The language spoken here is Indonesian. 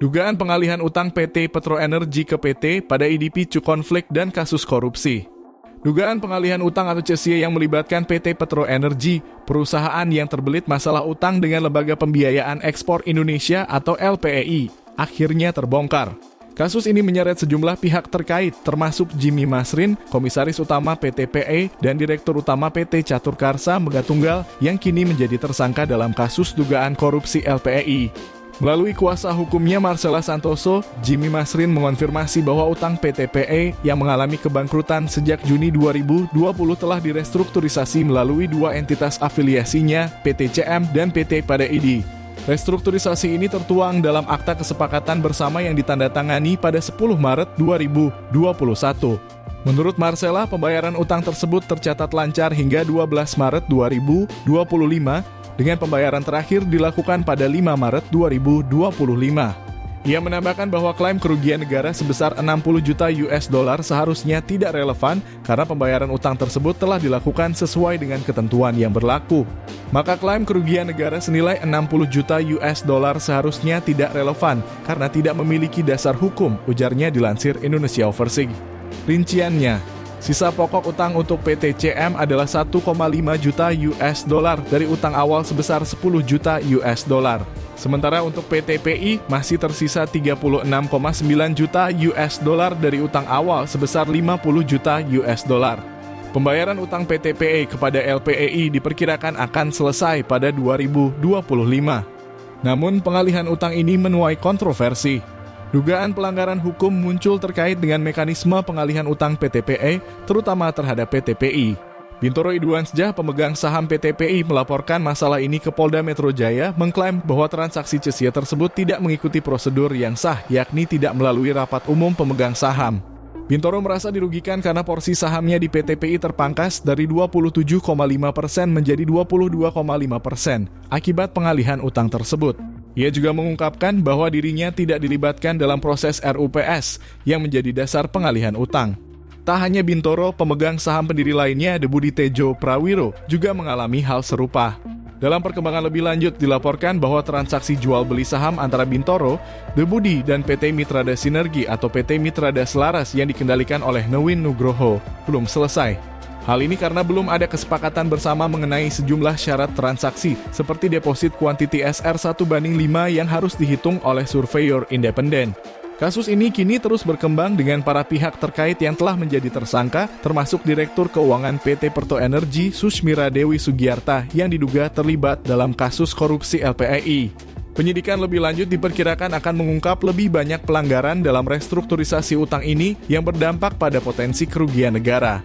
Dugaan pengalihan utang PT Petro Energi ke PT pada ID picu konflik dan kasus korupsi. Dugaan pengalihan utang atau CSIA yang melibatkan PT Petro Energi, perusahaan yang terbelit masalah utang dengan Lembaga Pembiayaan Ekspor Indonesia atau LPEI, akhirnya terbongkar. Kasus ini menyeret sejumlah pihak terkait, termasuk Jimmy Masrin, Komisaris Utama PT PE, dan Direktur Utama PT Catur Karsa Megatunggal yang kini menjadi tersangka dalam kasus dugaan korupsi LPEI. Melalui kuasa hukumnya Marcella Santoso, Jimmy Masrin mengonfirmasi bahwa utang PT PE yang mengalami kebangkrutan sejak Juni 2020 telah direstrukturisasi melalui dua entitas afiliasinya, PT CM dan PT PADID. Restrukturisasi ini tertuang dalam akta kesepakatan bersama yang ditandatangani pada 10 Maret 2021. Menurut Marcella, pembayaran utang tersebut tercatat lancar hingga 12 Maret 2025, dengan pembayaran terakhir dilakukan pada 5 Maret 2025. Ia menambahkan bahwa klaim kerugian negara sebesar 60 juta US dollar seharusnya tidak relevan karena pembayaran utang tersebut telah dilakukan sesuai dengan ketentuan yang berlaku. Maka klaim kerugian negara senilai 60 juta US dollar seharusnya tidak relevan karena tidak memiliki dasar hukum, ujarnya dilansir Indonesia Overseas. Rinciannya, sisa pokok utang untuk PT CM adalah 1,5 juta US dollar dari utang awal sebesar 10 juta US dollar. Sementara untuk PT PI masih tersisa 36,9 juta US dollar dari utang awal sebesar 50 juta US dollar. Pembayaran utang PT PE kepada LPEI diperkirakan akan selesai pada 2025. Namun pengalihan utang ini menuai kontroversi. Dugaan pelanggaran hukum muncul terkait dengan mekanisme pengalihan utang PT PE, terutama terhadap PT PI. Bintoro Iduansjah, pemegang saham PT PI, melaporkan masalah ini ke Polda Metro Jaya, mengklaim bahwa transaksi CSIA tersebut tidak mengikuti prosedur yang sah, yakni tidak melalui rapat umum pemegang saham. Bintoro merasa dirugikan karena porsi sahamnya di PT PI terpangkas dari 27,5% menjadi 22,5% akibat pengalihan utang tersebut. Ia juga mengungkapkan bahwa dirinya tidak dilibatkan dalam proses RUPS yang menjadi dasar pengalihan utang. Tak hanya Bintoro, pemegang saham pendiri lainnya, Debudi Tejo Prawiro, juga mengalami hal serupa. Dalam perkembangan lebih lanjut, dilaporkan bahwa transaksi jual beli saham antara Bintoro, Debudi, dan PT Mitrada Sinergi atau PT Mitrada Selaras yang dikendalikan oleh Newin Nugroho belum selesai. Hal ini karena belum ada kesepakatan bersama mengenai sejumlah syarat transaksi, seperti deposit kuantiti SR 1/5 yang harus dihitung oleh surveyor independen. Kasus ini kini terus berkembang dengan para pihak terkait yang telah menjadi tersangka, termasuk Direktur Keuangan PT Petro Energi Susmira Dewi Sugiyarta yang diduga terlibat dalam kasus korupsi LPEI. Penyidikan lebih lanjut diperkirakan akan mengungkap lebih banyak pelanggaran dalam restrukturisasi utang ini yang berdampak pada potensi kerugian negara.